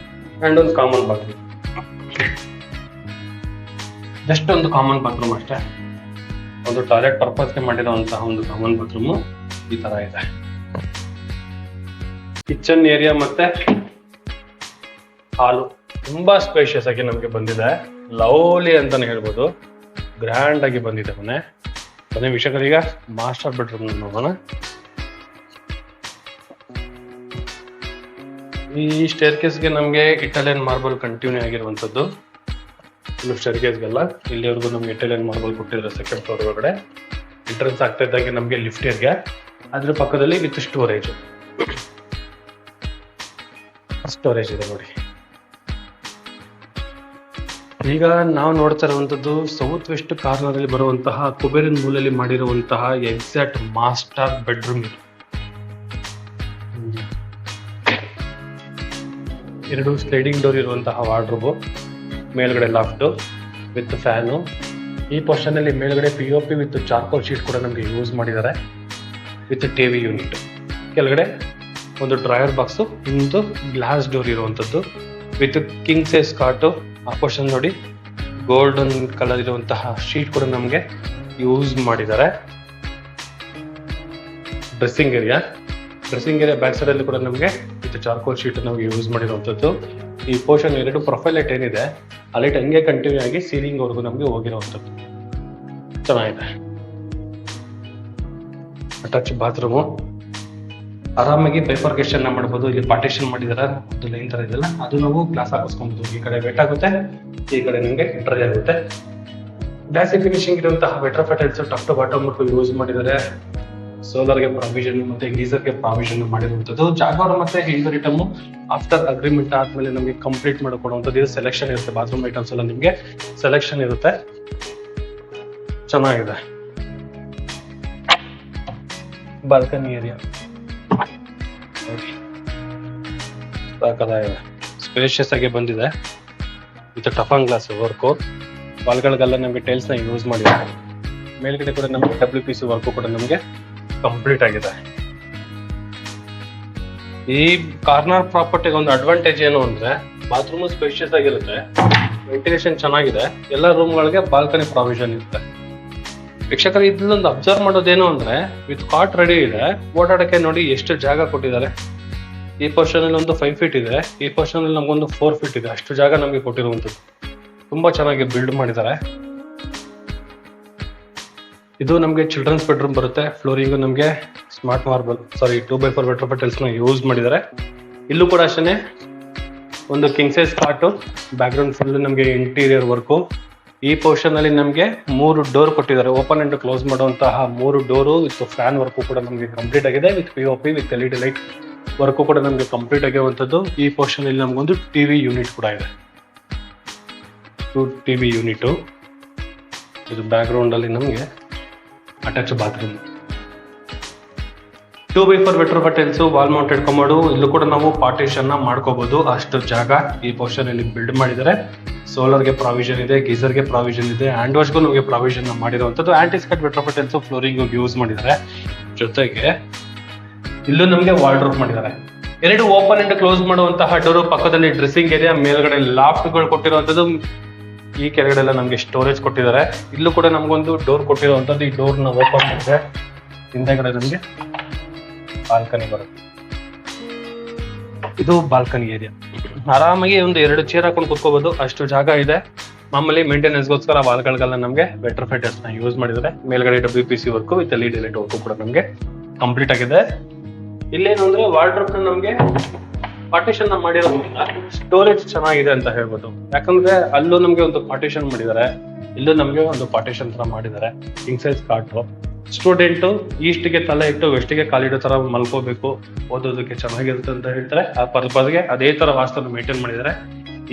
ಅಂಡ್ ಒಂದು ಕಾಮನ್ ಬಾತ್ರೂಮ್, ಜಸ್ಟ್ ಒಂದು ಕಾಮನ್ ಬಾತ್ರೂಮ್ ಅಷ್ಟೇ. ಒಂದು ಟಾಯ್ಲೆಟ್ ಪರ್ಪಸ್ಗೆ ಮಾಡಿರುವಂತಹ ಒಂದು ಕಾಮನ್ ಬಾತ್ರೂಮ್ ಈ ತರ ಇದೆ. ಕಿಚನ್ ಏರಿಯಾ ಮತ್ತೆ ಹಾಲು ತುಂಬಾ ಸ್ಪೇಷಿಯಸ್ ಆಗಿ ನಮಗೆ ಬಂದಿದೆ. ಲವ್ಲಿ ಅಂತಾನೆ ಹೇಳ್ಬೋದು, ಗ್ರ್ಯಾಂಡ್ ಆಗಿ ಬಂದಿದೆ ಮನೆ. ಬನ್ನಿ ವೀಕ್ಷಕರೀಗ ಮಾಸ್ಟರ್ ಬೆಡ್ರೂಮ್ ನೋಡೋಣ. ಈ ಸ್ಟೇರ್ ಕೇಸ್ಗೆ ನಮಗೆ ಇಟಾಲಿಯನ್ ಮಾರ್ಬಲ್ ಕಂಟಿನ್ಯೂ ಆಗಿರುವಂಥದ್ದು. ಇನ್ನು ಸ್ಟೇರ್ ಕೇಸ್ಗೆಲ್ಲ ಇಲ್ಲಿವರೆಗೂ ನಮ್ಗೆ ಇಟಾಲಿಯನ್ ಮಾರ್ಬಲ್ ಕೊಟ್ಟಿದ್ದಾರೆ. ಸೆಕೆಂಡ್ ಫ್ಲೋರ್ ಒಳಗಡೆ ಎಂಟ್ರೆನ್ಸ್ ಆಗ್ತಾ ಇದ್ದಂಗೆ ನಮಗೆ ಲಿಫ್ಟ್ ಏರ್ಗೆ ಅದ್ರ ಪಕ್ಕದಲ್ಲಿ ವಿತ್ ಸ್ಟೋರೇಜ್ ಇದೆ ನೋಡಿ. ಈಗ ನಾವು ನೋಡ್ತಾ ಇರುವಂತದ್ದು ಸೌತ್ ವೆಸ್ಟ್ ಕಾರ್ನರ್ ಅಲ್ಲಿ ಬರುವಂತಹ ಕುಬೇರಿನ ಮೂಲೆಯಲ್ಲಿ ಮಾಡಿರುವಂತಹ ಎಕ್ಸಾಕ್ಟ್ ಮಾಸ್ಟರ್ ಬೆಡ್ರೂಮ್ ಇದು. 2 ಸ್ಲೈಡಿಂಗ್ ಡೋರ್ ಇರುವಂತಹ ವಾರ್ಡ್ರೋಬ್, ಮೇಲ್ಗಡೆ ಲಾಫ್ಟ್ ವಿತ್ ಫ್ಯಾನು. ಈ ಪೋರ್ಷನ್ ಅಲ್ಲಿ ಮೇಲ್ಗಡೆ POP ವಿತ್ ಚಾರ್ಕೋಲ್ ಶೀಟ್ ಕೂಡ ನಮಗೆ ಯೂಸ್ ಮಾಡಿದ್ದಾರೆ ವಿತ್ ಟಿವಿ ಯೂನಿಟ್. ಕೆಳಗಡೆ ಒಂದು ಡ್ರಾಯರ್ ಬಾಕ್ಸು, ಒಂದು ಗ್ಲಾಸ್ ಡೋರ್ ಇರುವಂತದ್ದು ವಿತ್ ಕಿಂಗ್ ಸೈಜ್ ಕಾಟು. ಆ ಪೋರ್ಷನ್ ನೋಡಿ ಗೋಲ್ಡನ್ ಕಲರ್ ಇರುವಂತಹ ಶೀಟ್ ಕೂಡ ನಮಗೆ ಯೂಸ್ ಮಾಡಿದ್ದಾರೆ. ಡ್ರೆಸ್ಸಿಂಗ್ ಏರಿಯಾ ಬ್ಯಾಕ್ ಸೈಡ್ ಅಲ್ಲಿ ಕೂಡ ನಮಗೆ ವಿತ್ ಚಾರ್ಕೋಲ್ ಶೀಟ್ ನಮಗೆ ಯೂಸ್ ಮಾಡಿರುವಂತದ್ದು. ಈ ಪೋರ್ಷನ್ 2 ಪ್ರೊಫೈಲ್ ಲೈಟ್ ಏನಿದೆ ಆ ಲೈಟ್ ಹಂಗೆ ಕಂಟಿನ್ಯೂ ಆಗಿ ಸೀಲಿಂಗ್ ವರೆಗೂ ನಮಗೆ ಹೋಗಿರುವಂತದ್ದು. ಚೆನ್ನಾಗಿದೆ. ಅಟ್ಯಾಚ್ ಬಾತ್ರೂಮು, ಆರಾಮಾಗಿ ಬೈಫರ್ಕೇಶನ್ ಮಾಡ್ಬೋದು. ಇಲ್ಲಿ ಪಾರ್ಟಿಷನ್ ಮಾಡಿದಾರೆ, ಒಂದು ಲೈನ್ ತರ ಇದೆಲ್ಲ, ಅದು ನಾವು ಗ್ಲಾಸ್ ಹಾಕಿಸ್ಕೊಬಹುದು. ಈ ಕಡೆ ವೆಟ್ ಆಗುತ್ತೆ, ಈ ಕಡೆ ನಿಮಗೆ ಡ್ರೈ ಆಗುತ್ತೆ. ಗ್ಲಾಸಿ ಫಿನಿಶಿಂಗ್ ಇರುವಂತಹ vitrified tiles top to bottom use ಮಾಡಿದ್ದಾರೆ. ಸೋಲಾರ್ಗೆ ಪ್ರಾವಿಷನ್ ಮತ್ತೆ ಗೀಸರ್ಗೆ ಪ್ರಾವಿಷನ್ ಮಾಡಿರುವಂತದ್ದು. ಜಾಗ್ವಾರ್ ಮತ್ತೆ ಗೀಸರ್ ಐಟಮ್ ಆಫ್ಟರ್ ಅಗ್ರಿಮೆಂಟ್ ಆದ್ಮೇಲೆ ನಮಗೆ ಕಂಪ್ಲೀಟ್ ಮಾಡಿಕೊಡುವಂಥದ್ದು. ಇದು ಸೆಲೆಕ್ಷನ್ ಇರುತ್ತೆ, ಬಾತ್ರೂಮ್ ಐಟಮ್ಸ್ ಎಲ್ಲ ನಿಮಗೆ ಸೆಲೆಕ್ಷನ್ ಇರುತ್ತೆ. ಚೆನ್ನಾಗಿದೆ. ಬಾಲ್ಕನಿ ಏರಿಯಾ ಸ್ಪೇಷಿಯಸ್ ಆಗಿ ಬಂದಿದೆ ವಿತ್ ಟಫನ್ ಗ್ಲಾಸ್ ವರ್ಕು. ವಾಲ್ಗಳಿಗೆಲ್ಲ ನಮಗೆ ಟೈಲ್ಸ್ ನ ಯೂಸ್ ಮಾಡಿದ್ದಾರೆ. ಮೇಲ್ಗಡೆ ಕೂಡ ನಮಗೆ WPC ವರ್ಕು ಕೂಡ ನಮಗೆ ಕಂಪ್ಲೀಟ್ ಆಗಿದೆ. ಈ ಕಾರ್ನರ್ ಪ್ರಾಪರ್ಟಿಗೆ ಒಂದು ಅಡ್ವಾಂಟೇಜ್ ಏನು ಅಂದ್ರೆ ಬಾತ್ರೂಮ್ ಸ್ಪೇಷಿಯಸ್ ಆಗಿರುತ್ತೆ, ವೆಂಟಿಲೇಷನ್ ಚೆನ್ನಾಗಿದೆ, ಎಲ್ಲ ರೂಮ್ಗಳಿಗೆ ಬಾಲ್ಕನಿ ಪ್ರಾವಿಷನ್ ಇರುತ್ತೆ. ವೀಕ್ಷಕರು ಇಲ್ಲೊಂದು ಅಬ್ಸರ್ವ್ ಮಾಡೋದೇನು ಅಂದ್ರೆ ವಿತ್ ಕಾಟ್ ರೆಡಿ ಇದೆ, ಓಡಾಡಕ್ಕೆ ನೋಡಿ ಎಷ್ಟು ಜಾಗ ಕೊಟ್ಟಿದ್ದಾರೆ. ಈ ಪೋರ್ಷನ್ ಅಲ್ಲಿ ಒಂದು 5 ಫೀಟ್ ಇದೆ, ಈ ಪೋರ್ಷನ್ ಅಲ್ಲಿ ನಮಗೊಂದು 4 ಫೀಟ್ ಇದೆ. ಅಷ್ಟು ಜಾಗ ನಮಗೆ ಕೊಟ್ಟಿರುವಂತದ್ದು ತುಂಬಾ ಚೆನ್ನಾಗಿ ಬಿಲ್ಡ್ ಮಾಡಿದ್ದಾರೆ. ಇದು ನಮಗೆ ಚಿಲ್ಡ್ರನ್ಸ್ ಬೆಡ್ರೂಮ್ ಬರುತ್ತೆ. ಫ್ಲೋರಿಂಗ್ ನಮಗೆ smart marble 2x4 vitrified tiles ನ ಯೂಸ್ ಮಾಡಿದ್ದಾರೆ. ಇಲ್ಲೂ ಕೂಡ ಅಷ್ಟೇ ಒಂದು ಕಿಂಗ್ ಸೈಜ್ ಕಾಟು, ಬ್ಯಾಕ್ ಗ್ರೌಂಡ್ ಫುಲ್ ನಮಗೆ ಇಂಟೀರಿಯರ್ ವರ್ಕು. ಈ ಪೋರ್ಷನ್ ಅಲ್ಲಿ ನಮಗೆ 3 ಡೋರ್ ಕೊಟ್ಟಿದ್ದಾರೆ, ಓಪನ್ ಅಂಡ್ ಕ್ಲೋಸ್ ಮಾಡುವಂತಹ 3 ಡೋರು ವಿತ್ ಫ್ಯಾನ್ ವರ್ಕು ಕೂಡ ನಮಗೆ ಕಂಪ್ಲೀಟ್ ಆಗಿದೆ. With POP with LED light work ಕೂಡ ನಮಗೆ ಕಂಪ್ಲೀಟ್ ಆಗಿರುವಂತದ್ದು. ಈ ಪೋರ್ಷನ್ ಅಲ್ಲಿ ನಮಗೊಂದು ಟಿವಿ ಯೂನಿಟ್ ಕೂಡ ಇದೆ, 2 TV ಯೂನಿಟ್. ಇದು ಬ್ಯಾಕ್ ಗ್ರೌಂಡ್ ಅಲ್ಲಿ ನಮಗೆ attach bathroom, 2x4 vitrified tiles, wall mounted commode. ಇಲ್ಲೂ ಕೂಡ ನಾವು ಪಾರ್ಟಿಷನ್ ಮಾಡ್ಕೋಬಹುದು, ಅಷ್ಟು ಜಾಗ ಈ ಪೋರ್ಷನ್ ಅಲ್ಲಿ ಬಿಲ್ಡ್ ಮಾಡಿದ್ದಾರೆ. ಸೋಲಾರ್ಗೆ ಪ್ರಾವಿಷನ್ ಇದೆ, ಗೀಸರ್ಗೆ ಪ್ರಾವಿಷನ್ ಇದೆ, ಹ್ಯಾಂಡ್ ವಾಶ್ಗೂ ನಮಗೆ ಪ್ರಾವಿಷನ್ ಮಾಡಿರುವಂತದ್ದು. ಆಂಟಿಸ್ಕಟ್ ವೆಟ್ರಫೆಟ್ ಟೈಲ್ಸ್ ಫ್ಲೋರಿಂಗ್ ಯೂಸ್ ಮಾಡಿದ್ದಾರೆ. ಜೊತೆಗೆ ಇಲ್ಲೂ ನಮಗೆ ವಾರ್ಡ್ರೋಬ್ ಮಾಡಿದ್ದಾರೆ. 2 ಓಪನ್ ಅಂಡ್ ಕ್ಲೋಸ್ ಮಾಡುವಂತಹ ಡೋರ್, ಪಕ್ಕದಲ್ಲಿ ಡ್ರೆಸ್ಸಿಂಗ್ ಏರಿಯಾ, ಮೇಲ್ಗಡೆ ಲಾಫ್ಟ್ಗಳು ಕೊಟ್ಟಿರುವಂತದ್ದು. ಈ ಕೆಳಗಡೆ ಎಲ್ಲ ನಮಗೆ ಸ್ಟೋರೇಜ್ ಕೊಟ್ಟಿದ್ದಾರೆ. ಇಲ್ಲೂ ಕೂಡ ನಮಗೊಂದು ಡೋರ್ ಕೊಟ್ಟಿರುವಂತದ್ದು. ಈ ಡೋರ್ ನ ಓಪನ್ ಮಾಡಿದ್ರೆ ಹಿಂದೆಗಡೆ ನಮಗೆ ಬಾಲ್ಕನಿ ಬರುತ್ತೆ. ಇದು ಬಾಲ್ಕನಿ ಏರಿಯಾ. ಆರಾಮಾಗಿ ಒಂದು 2 ಚೇರ್ ಹಾಕೊಂಡು ಕುತ್ಕೋಬಹುದು, ಅಷ್ಟು ಜಾಗ ಇದೆ. ಮಾಮೂಲಿ ಮೇಂಟೆನೆನ್ಸ್ಗೋಸ್ಕರ ವಾಲ್ಗಳಿಗೆಲ್ಲ ನಮಗೆ ವೆಟ್ರಫೆಟ್ ಟೈಲ್ಸ್ ನ ಯೂಸ್ ಮಾಡಿದ್ದಾರೆ. ಮೇಲ್ಗಡೆ WPC work with LED light work ಕೂಡ ನಮಗೆ ಕಂಪ್ಲೀಟ್ ಆಗಿದೆ. ಇಲ್ಲೇನು ಅಂದ್ರೆ ವಾರ್ಡ್ರೋಬ್ ನಮಗೆ ಪಾರ್ಟಿಷನ್ ಮಾಡಿರೋದ್ರಿಂದ ಸ್ಟೋರೇಜ್ ಚೆನ್ನಾಗಿದೆ ಅಂತ ಹೇಳ್ಬೋದು. ಯಾಕಂದ್ರೆ ಅಲ್ಲೂ ನಮಗೆ ಒಂದು ಪಾರ್ಟಿಷನ್ ಮಾಡಿದ್ದಾರೆ, ಇಲ್ಲೂ ನಮಗೆ ಒಂದು ಪಾರ್ಟಿಷನ್ ತರ ಮಾಡಿದ್ದಾರೆ. ಕಿಂಗ್ ಸೈಜ್ ಕಾಟು. ಸ್ಟೂಡೆಂಟ್ ಈಸ್ಟ್ಗೆ ತಲೆ ಇಟ್ಟು ವೆಸ್ಟ್ಗೆ ಕಾಲಿಡೋ ತರ ಮಲ್ಕೋಬೇಕು, ಓದೋದಕ್ಕೆ ಚೆನ್ನಾಗಿರುತ್ತೆ ಅಂತ ಹೇಳ್ತಾರೆ. ಆ ಪರ್ಪಸ್ಗೆ ಅದೇ ತರ ವಾಸ್ತವ ಮೇಂಟೈನ್ ಮಾಡಿದ್ದಾರೆ.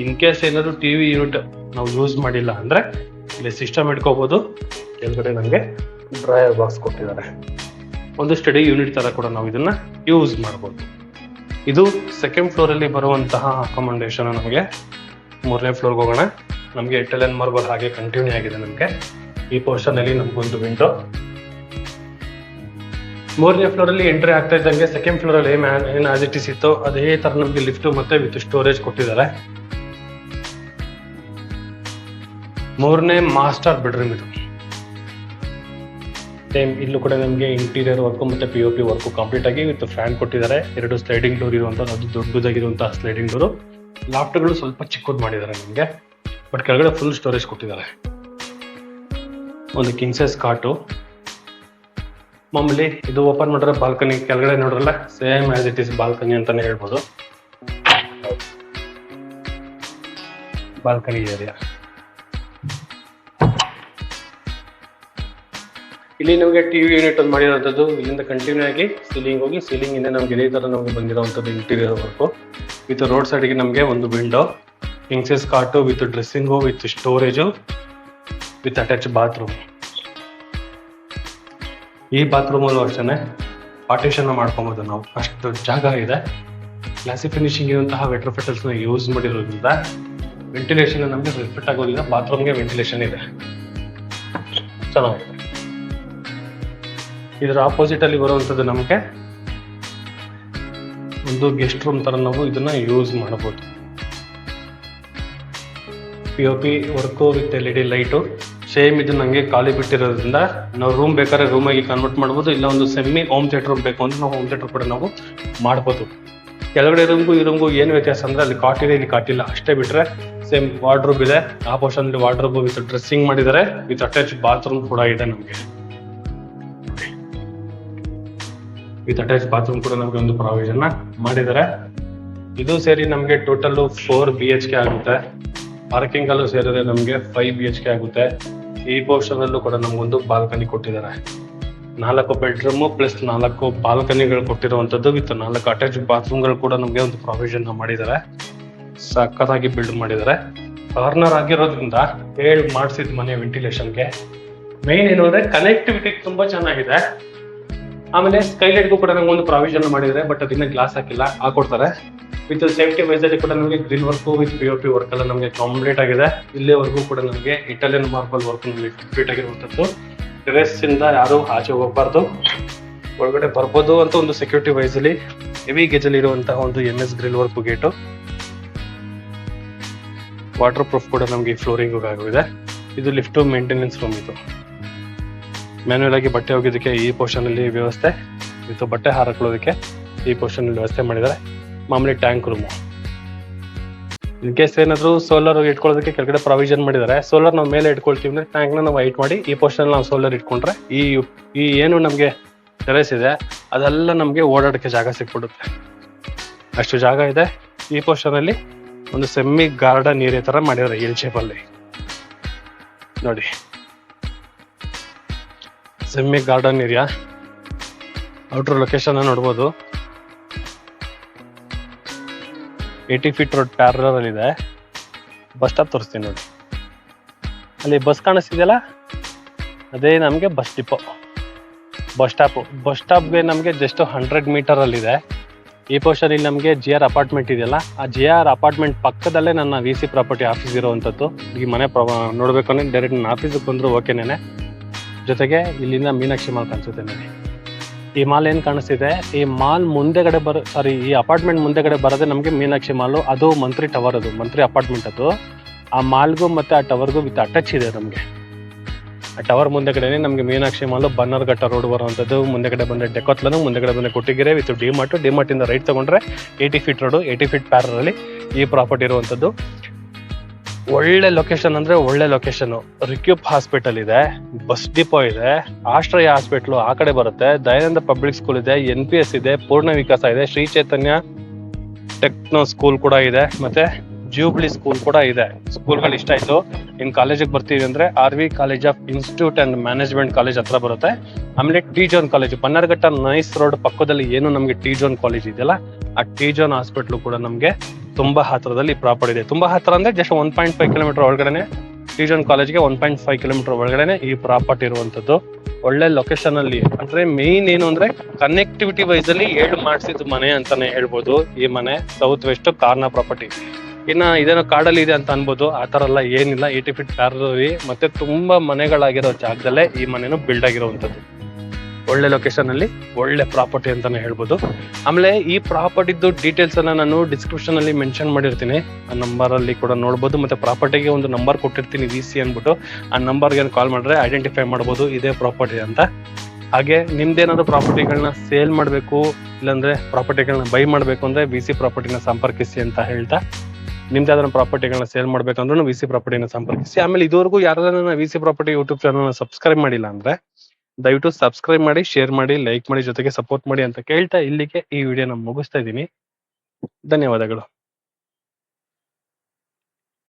ಇನ್ ಕೇಸ್ ಏನಾದ್ರು TV ಯೂನಿಟ್ ನಾವು ಯೂಸ್ ಮಾಡಿಲ್ಲ ಅಂದ್ರೆ ಇಲ್ಲಿ ಸಿಸ್ಟಮ್ ಇಟ್ಕೋಬಹುದು. ಕೆಳಗಡೆ ನಮಗೆ ಡ್ರಾಯರ್ ಬಾಕ್ಸ್ ಕೊಟ್ಟಿದ್ದಾರೆ. ಒಂದು ಸ್ಟಡಿ ಯೂನಿಟ್ ತರ ಕೂಡ ನಾವು ಇದನ್ನ ಯೂಸ್ ಮಾಡಬಹುದು. ಇದು ಸೆಕೆಂಡ್ ಫ್ಲೋರ್ ಅಲ್ಲಿ ಬರುವಂತಹ ಅಕಾಮಡೇಷನ್. ನಮಗೆ 3ನೇ ಫ್ಲೋರ್ಗೆ ಹೋಗೋಣ. ನಮಗೆ ಇಟಾಲಿಯನ್ ಮಾರ್ಬಲ್ ಹಾಗೆ ಕಂಟಿನ್ಯೂ ಆಗಿದೆ. ನಮಗೆ ಈ ಪೋರ್ಷನ್ ಅಲ್ಲಿ ನಮಗೊಂದು ವಿಂಡೋ. 3ನೇ ಫ್ಲೋರ್ ಅಲ್ಲಿ ಎಂಟ್ರಿ ಆಗ್ತಾ ಇದ್ದಂಗೆ ಸೆಕೆಂಡ್ ಫ್ಲೋರ್ ಅಲ್ಲಿ ಏನ್ ಆಸ್ ಇಟ್ ಇಸ್ ಇತ್ತು ಅದೇ ತರ ನಮಗೆ ಲಿಫ್ಟ್ ಮತ್ತೆ ವಿತ್ ಸ್ಟೋರೇಜ್ ಕೊಟ್ಟಿದ್ದಾರೆ. 3ನೇ ಮಾಸ್ಟರ್ ಬೆಡ್ರೂಮ್ ಇದು. ಸೇಮ್ ಇಲ್ಲೂ ಕೂಡ ನಮಗೆ ಇಂಟೀರಿಯರ್ ವರ್ಕು ಮತ್ತೆ POP ವರ್ಕು ಕಂಪ್ಲೀಟ್ ಆಗಿ ವಿತ್ ಫ್ಯಾನ್ ಕೊಟ್ಟಿದ್ದಾರೆ. 2 ಸ್ಲೈಡಿಂಗ್ ಡೋರ್ ಇರುವಂತದ್ದು, ಅದು ದೊಡ್ಡದಾಗಿರುವಂತಹ ಸ್ಲೈಡಿಂಗ್ ಡೋರು. ಲಾಫ್ಟ್ಗಳು ಸ್ವಲ್ಪ ಚಿಕ್ಕದು ಮಾಡಿದ್ದಾರೆ ನಮಗೆ, ಬಟ್ ಕೆಳಗಡೆ ಫುಲ್ ಸ್ಟೋರೇಜ್ ಕೊಟ್ಟಿದ್ದಾರೆ. ಒಂದು ಕಿಂಗ್ ಸೈಜ್ ಕಾಟು. ಮಾಮೂಲಿ ಇದು ಓಪನ್ ಮಾಡಿದ್ರೆ ಬಾಲ್ಕನಿ, ಕೆಳಗಡೆ ನೋಡ್ರಲ್ಲ same as it is balcony ಅಂತಾನೆ ಹೇಳ್ಬೋದು. Balcony area. ಇಲ್ಲಿ ನಮಗೆ ಟಿವಿ ಯೂನಿಟ್ ಒಂದು ಮಾಡಿರೋಂಥದ್ದು. ಇಲ್ಲಿಂದ ಕಂಟಿನ್ಯೂ ಆಗಿ ಸೀಲಿಂಗ್ ಹೋಗಿ ಸೀಲಿಂಗ್ ಇಂದ ನಮ್ಗೆ ಇದೇ ತರ ನಮಗೆ ಬಂದಿರೋಂಥದ್ದು ಇಂಟೀರಿಯರ್ ವರ್ಕು. ವಿತ್ ರೋಡ್ ಸೈಡ್ಗೆ ನಮಗೆ ಒಂದು ವಿಂಡೋ, ಕಿಂಗ್ಸೈಸ್ ಕಾಟು with dressing with storage with attach bathroom. ಈ ಬಾತ್ರೂಮಲ್ಲೂ ಅಷ್ಟೇ ಪಾರ್ಟಿಷನ್ ಮಾಡ್ಕೊಬೋದು ನಾವು, ಅಷ್ಟು ಜಾಗ ಇದೆ. ಗ್ಲಾಸಿ ಫಿನಿಶಿಂಗ್ ಇರುವಂತಹ ವೆಟ್ರೋಫಿಟಲ್ಸ್ ಯೂಸ್ ಮಾಡಿರೋದ್ರಿಂದ ವೆಂಟಿಲೇಷನ್ ನಮಗೆ ರಿಫ್ಲೆಕ್ಟ್ ಆಗೋದಿಲ್ಲ. ಬಾತ್ರೂಮ್ಗೆ ವೆಂಟಿಲೇಷನ್ ಇದೆ, ಚೆನ್ನಾಗಿದೆ. ಇದರ ಆಪೋಸಿಟ್ ಅಲ್ಲಿ ಬರುವಂಥದ್ದು ನಮಗೆ ಒಂದು ಗೆಸ್ಟ್ ರೂಮ್ ತರ ನಾವು ಇದನ್ನ ಯೂಸ್ ಮಾಡಬಹುದು. POP work with LED light same. ಇದು ನಂಗೆ ಖಾಲಿ ಬಿಟ್ಟಿರೋದ್ರಿಂದ ನಾವು ರೂಮ್ ಬೇಕಾದ್ರೆ ರೂಮಾಗಿ ಕನ್ವರ್ಟ್ ಮಾಡ್ಬೋದು, ಇಲ್ಲ ಒಂದು ಸೆಮಿ ಹೋಮ್ ಥಿಯೇಟರ್ ರೂಮ್ ಬೇಕು ಅಂದ್ರೆ ನಾವು ಹೋಮ್ ಥಿಯೇಟರ್ ಕೂಡ ನಾವು ಮಾಡ್ಬೋದು. ಕೆಳಗಡೆ ರೂಮ್ಗೂ ಈ ರೂಮ್ಗೂ ಏನು ವ್ಯತ್ಯಾಸ ಅಂದ್ರೆ ಅಲ್ಲಿ ಕಾಟ್ ಇದೆ, ಇಲ್ಲಿ ಕಾಟಿಲ್ಲ ಅಷ್ಟೇ. ಬಿಟ್ರೆ ಸೇಮ್ ವಾರ್ಡ್ರೋಬ್ ಇದೆ, ಆ ಪೋರ್ಷನ್ ಅಲ್ಲಿ ವಾರ್ಡ್ರೋಬ್ ವಿತ್ ಡ್ರೆಸ್ಸಿಂಗ್ ಮಾಡಿದ್ದಾರೆ, ವಿತ್ ಅಟ್ಯಾಚ್ ಬಾತ್ರೂಮ್ ಕೂಡ ಇದೆ ನಮಗೆ. ವಿತ್ ಅಟ್ಯಾಚ್ ಬಾತ್ರೂಮ್ ಕೂಡ ನಮಗೆ ಒಂದು ಪ್ರಾವಿಷನ್ ಮಾಡಿದ್ದಾರೆ. ಇದು ಸೇರಿ ನಮಗೆ ಟೋಟಲ್ 4 BHK ಆಗುತ್ತೆ. ಪಾರ್ಕಿಂಗ್ ಅಲ್ಲೂ ಸೇರಿದ್ರೆ ನಮಗೆ 5 BHK ಆಗುತ್ತೆ. ಈ ಪೋರ್ಷನ್ ಅಲ್ಲೂ ಕೂಡ ನಮಗೊಂದು ಬಾಲ್ಕನಿ ಕೊಟ್ಟಿದ್ದಾರೆ. 4 ಬೆಡ್ರೂಮ್ ಪ್ಲಸ್ 4 ಬಾಲ್ಕನಿಗಳು ಕೊಟ್ಟಿರುವಂತದ್ದು ವಿತ್ 4 ಅಟ್ಯಾಚ್ ಬಾತ್ರೂಮ್ಗಳು ಕೂಡ ನಮಗೆ ಒಂದು ಪ್ರಾವಿಷನ್ ಮಾಡಿದ್ದಾರೆ. ಸಕ್ಕತ್ತಾಗಿ ಬಿಲ್ಡ್ ಮಾಡಿದ್ದಾರೆ. ಕಾರ್ನರ್ ಆಗಿರೋದ್ರಿಂದ ಮಾಡಿಸಿದ ಮನೆ ವೆಂಟಿಲೇಷನ್ಗೆ ಮೇನ್ ಏನು ಅಂದ್ರೆ ಕನೆಕ್ಟಿವಿಟಿ ತುಂಬಾ ಚೆನ್ನಾಗಿದೆ. ಆಮೇಲೆ ಸ್ಕೈಲೈಟ್ಗೂ ಕೂಡ ನಮ್ಗೆ ಒಂದು ಪ್ರಾವಿಷನ್ ಮಾಡಿದ್ದಾರೆ, ಬಟ್ ಅದನ್ನ ಗ್ಲಾಸ್ ಹಾಕೊಡ್ತಾರೆ. ವಿತ್ ಸೇಫ್ಟಿ ವೈಸ್ ಅಲ್ಲಿ ಕೂಡ ನಮಗೆ grill work with POP work ಎಲ್ಲ ನಮಗೆ ಕಂಪ್ಲೀಟ್ ಆಗಿದೆ. ಇಲ್ಲಿವರೆಗೂ ಕೂಡ ನಮಗೆ ಇಟಾಲಿಯನ್ ಮಾರ್ಬಲ್ ವರ್ಕ್ ನಮಗೆ ಕಂಪ್ಲೀಟ್ ಆಗಿರುವಂತದ್ದು. ಟೆರೆಸ್ ಇಂದ ಯಾರು ಆಚೆ ಹೋಗಬಾರ್ದು, ಒಳಗಡೆ ಬರ್ಬೋದು ಅಂತ ಒಂದು ಸೆಕ್ಯೂರಿಟಿ ವೈಸ್ ಅಲ್ಲಿ ಹೆವಿ ಗೇಜ್ ಅಲ್ಲಿ ಇರುವಂತಹ ಒಂದು MS grill work gate. Water proof ಕೂಡ ನಮಗೆ ಫ್ಲೋರಿಂಗ್ ಆಗಿದೆ. ಇದು ಲಿಫ್ಟ್ ಮೇಂಟೆನೆನ್ಸ್ ರೂಮ್. ಇದು ಮ್ಯಾನ್ಯುಯಲ್ ಆಗಿ ಬಟ್ಟೆ ಹೋಗೋದಕ್ಕೆ ಈ ಪೋರ್ಷನ್ ಅಲ್ಲಿ ವ್ಯವಸ್ಥೆ, ಇದು ಬಟ್ಟೆ ಹಾರಕೊಳ್ಳೋದಕ್ಕೆ ಈ ಪೋರ್ಷನ್ ಅಲ್ಲಿ ವ್ಯವಸ್ಥೆ ಮಾಡಿದ್ದಾರೆ. ಮಾಮೂಲಿ ಟ್ಯಾಂಕ್ ರೂಮು. ಇನ್ ಕೇಸ್ ಏನಾದ್ರು ಸೋಲಾರ್ ಇಟ್ಕೊಳ್ಳೋದಕ್ಕೆ ಕೆಳಗಡೆ ಪ್ರಾವಿಷನ್ ಮಾಡಿದ್ದಾರೆ. ಸೋಲಾರ್ ನಾವು ಮೇಲೆ ಇಟ್ಕೊಳ್ತೀವಿ ಅಂದ್ರೆ ಟ್ಯಾಂಕ್ ನ ನಾವು ಹೈಟ್ ಮಾಡಿ ಈ ಪೋರ್ಷನ್ ನಾವು ಸೋಲಾರ್ ಇಟ್ಕೊಂಡ್ರೆ ಈ ಏನು ನಮಗೆ ಟೆರೆಸ್ ಇದೆ ಅದೆಲ್ಲ ನಮಗೆ ಓಡಾಡಕ್ಕೆ ಜಾಗ ಸಿಕ್ಬಿಡುತ್ತೆ. ಅಷ್ಟು ಜಾಗ ಇದೆ. ಈ ಪೋರ್ಷನ್ ಅಲ್ಲಿ ಒಂದು ಸೆಮಿ ಗಾರ್ಡನ್ ಏರಿಯಾ ತರ ಮಾಡಿದ್ದಾರೆ ಎಲ್ ಶೇಪ್ ಅಲ್ಲಿ ನೋಡಿ. Semi garden area, outer location ನೋಡ್ಬೋದು. 80 feet ರೋಡ್ ಪ್ಯಾರಲಲ್ ಅಲ್ಲಿ ಇದೆ. ಬಸ್ ಸ್ಟಾಪ್ ತೋರಿಸ್ತೀನಿ ನೋಡಿ, ಅಲ್ಲಿ ಬಸ್ ಕಾಣಿಸ್ತಿದೆಯಲ್ಲ ಅದೇ ನಮಗೆ ಬಸ್ ಡಿಪೋ. ಬಸ್ ಸ್ಟಾಪ್ಗೆ ನಮಗೆ ಜಸ್ಟ್ 100 ಮೀಟರ್ ಅಲ್ಲಿ ಇದೆ. ಈ ಪೋರ್ಷನ್ ಇಲ್ಲಿ ನಮಗೆ GR ಅಪಾರ್ಟ್ಮೆಂಟ್ ಇದೆಯಲ್ಲ, ಆ GR ಅಪಾರ್ಟ್ಮೆಂಟ್ ಪಕ್ಕದಲ್ಲೇ ನನ್ನ VC ಪ್ರಾಪರ್ಟಿ ಆಫೀಸ್ ಇರುವಂತದ್ದು. ಈ ಮನೆ ನೋಡ್ಬೇಕು ಅಂದ್ರೆ ಡೈರೆಕ್ಟ್ ನನ್ನ ಆಫೀಸಿಗೆ ಬಂದ್ರು ಓಕೆನೇನೆ. ಜೊತೆಗೆ ಇಲ್ಲಿಂದ ಮೀನಾಕ್ಷಿ ಮಾಲ್ ಕಾಣಿಸುತ್ತೆ ನೋಡಿ. ಈ ಮಾಲ್ ಏನ್ ಕಾಣಿಸ್ತಿದೆ, ಈ ಮಾಲ್ ಮುಂದೆಗಡೆ ಈ ಅಪಾರ್ಟ್ಮೆಂಟ್ ಮುಂದೆಗಡೆ ಬರೋದೇ ನಮಗೆ ಮೀನಾಕ್ಷಿ ಮಾಲು. ಅದು ಮಂತ್ರಿ ಟವರ್, ಅದು ಮಂತ್ರಿ ಅಪಾರ್ಟ್ಮೆಂಟ್. ಅದು ಆ ಮಾಲ್ಗೂ ಮತ್ತೆ ಆ ಟವರ್ಗೂ ವಿತ್ ಅಟ್ಯಾಚ್ ಇದೆ ನಮಗೆ. ಆ ಟವರ್ ಮುಂದೆಗಡೆನೆ ನಮಗೆ ಮೀನಾಕ್ಷಿ ಮಾಲು, ಬನ್ನರ್ಘಟ್ಟ ರೋಡ್ ಬರುವಂತದ್ದು. ಮುಂದೆಗಡೆ ಬಂದ್ರೆ ಡೆಕೋತ್ಲನು, ಮುಂದೆಗಡೆ ಬಂದ್ರೆ ಕೊಟ್ಟಿಗೆರೆ ವಿತ್ ಡಿಮಾರ್ಟ್ ಇಂದ ರೈಟ್ ತಗೊಂಡ್ರೆ 80 feet ರೋಡ್, 80 feet ಪ್ಯಾರಲಲ್ ಅಲ್ಲಿ ಈ ಪ್ರಾಪರ್ಟಿ ಇರುವಂತದ್ದು. ಒಳ್ಳೆ ಲೊಕೇಶನ್ ಅಂದ್ರೆ ಒಳ್ಳೆ ಲೊಕೇಶನ್. ರಿಕ್ಯೂಪ್ ಹಾಸ್ಪಿಟಲ್ ಇದೆ, ಬಸ್ ಡಿಪೋ ಇದೆ, ಆಶ್ರಯ ಹಾಸ್ಪಿಟಲ್ ಆ ಕಡೆ ಬರುತ್ತೆ, ದಯಾನಂದ ಪಬ್ಲಿಕ್ ಸ್ಕೂಲ್ ಇದೆ, NPS ಇದೆ, ಪೂರ್ಣ ವಿಕಾಸ ಇದೆ, ಶ್ರೀ ಚೈತನ್ಯ ಟೆಕ್ನೋ ಸ್ಕೂಲ್ ಕೂಡ ಇದೆ, ಮತ್ತೆ ಜೂಬ್ಲಿ ಸ್ಕೂಲ್ ಕೂಡ ಇದೆ. ಸ್ಕೂಲ್ಗಳು ಇಷ್ಟ ಆಯ್ತು. ಇನ್ ಕಾಲೇಜಿಗೆ ಬರ್ತೀವಿ ಅಂದ್ರೆ RV college of institute and management college ಹತ್ರ ಬರುತ್ತೆ. ಆಮೇಲೆ T-Zone college Bannerghatta nice road ಪಕ್ಕದಲ್ಲಿ ಏನು ನಮಗೆ T-Zone ಕಾಲೇಜ್ ಇದೆಯಲ್ಲ, ಆ T-Zone ಹಾಸ್ಪಿಟಲ್ ಕೂಡ ನಮಗೆ ತುಂಬಾ ಹತ್ರದಲ್ಲಿ ಪ್ರಾಪರ್ಟಿ ಇದೆ. ತುಂಬಾ ಹತ್ರ ಅಂದ್ರೆ ಜಸ್ಟ್ 1.5 ಕಿಲೋಮೀಟರ್ ಒಳಗಡೆನೆ T-Zone ಕಾಲೇಜ್ಗೆ 1.5 ಕಿಲೋಮೀಟರ್ ಒಳಗಡೆನೆ ಈ ಪ್ರಾಪರ್ಟಿ ಇರುವಂತದ್ದು. ಒಳ್ಳೆ ಲೊಕೇಶನ್ ಅಲ್ಲಿ, ಅಂದ್ರೆ ಮೇನ್ ಏನು ಅಂದ್ರೆ ಕನೆಕ್ಟಿವಿಟಿ ವೈಸ್ ಅಲ್ಲಿ ಮಾಡಿಸಿದ ಮನೆ ಅಂತಾನೆ ಹೇಳ್ಬೋದು. ಈ ಮನೆ ಸೌತ್ ವೆಸ್ಟ್ ಕಾರ್ನರ್ ಪ್ರಾಪರ್ಟಿ. ಇನ್ನ ಇದೇನೋ ಕಾಡಲ್ಲಿ ಇದೆ ಅಂತ ಅನ್ಬೋದು, ಆ ತರ ಎಲ್ಲ ಏನಿಲ್ಲ. 80 feet ಪ್ಯಾರಲಲ್ ಮತ್ತೆ ತುಂಬಾ ಮನೆಗಳಾಗಿರೋ ಜಾಗದಲ್ಲೇ ಈ ಮನೆನೂ ಬಿಲ್ಡ್ ಆಗಿರುವಂತದ್ದು. ಒಳ್ಳೆ ಲೊಕೇಶನ್ ಅಲ್ಲಿ ಒಳ್ಳೆ ಪ್ರಾಪರ್ಟಿ ಅಂತಾನೆ ಹೇಳ್ಬೋದು. ಆಮೇಲೆ ಈ ಪ್ರಾಪರ್ಟಿದು ಡೀಟೇಲ್ಸ್ ಅನ್ನ ನಾನು ಡಿಸ್ಕ್ರಿಪ್ಷನ್ ಅಲ್ಲಿ ಮೆನ್ಷನ್ ಮಾಡಿರ್ತೀನಿ. ಆ ನಂಬರ್ ಅಲ್ಲಿ ಕೂಡ ನೋಡ್ಬೋದು. ಮತ್ತೆ ಪ್ರಾಪರ್ಟಿಗೆ ಒಂದು ನಂಬರ್ ಕೊಟ್ಟಿರ್ತೀನಿ VC ಅನ್ಬಿಟ್ಟು. ಆ ನಂಬರ್ಗೆ ಕಾಲ್ ಮಾಡಿದ್ರೆ ಐಡೆಂಟಿಫೈ ಮಾಡ್ಬೋದು ಇದೇ ಪ್ರಾಪರ್ಟಿ ಅಂತ. ಹಾಗೆ ನಿಮ್ದೇನಾದ್ರು ಪ್ರಾಪರ್ಟಿಗಳನ್ನ ಸೇಲ್ ಮಾಡಬೇಕು, ಇಲ್ಲಾಂದ್ರೆ ಪ್ರಾಪರ್ಟಿಗಳನ್ನ ಬೈ ಮಾಡಬೇಕು ಅಂದ್ರೆ VC ಪ್ರಾಪರ್ಟಿನ ಸಂಪರ್ಕಿಸಿ ಅಂತ ಹೇಳ್ತಾ, ನಿಮ್ದು ಯಾವ್ದಾದ್ರು ಪ್ರಾಪರ್ಟಿಗಳನ್ನ ಸೇಲ್ ಮಾಡ್ಬೇಕಂದ್ರೂ VC ಪ್ರಾಪರ್ಟಿನ ಸಂಪರ್ಕಿಸಿ. ಆಮೇಲೆ ಇದುವರೆಗೂ ಯಾರಾದ್ರೂ VC property YouTube channel subscribe ಮಾಡಿಲ್ಲ ಅಂದ್ರೆ ದಯವಿಟ್ಟು ಸಬ್ಸ್ಕ್ರೈಬ್ ಮಾಡಿ, ಶೇರ್ ಮಾಡಿ, ಲೈಕ್ ಮಾಡಿ, ಜೊತೆಗೆ ಸಪೋರ್ಟ್ ಮಾಡಿ ಅಂತ ಕೇಳ್ತಾ ಇಲ್ಲಿಗೆ ಈ ವಿಡಿಯೋನ ಮುಗಿಸ್ತಾ ಇದ್ದೀನಿ. ಧನ್ಯವಾದಗಳು.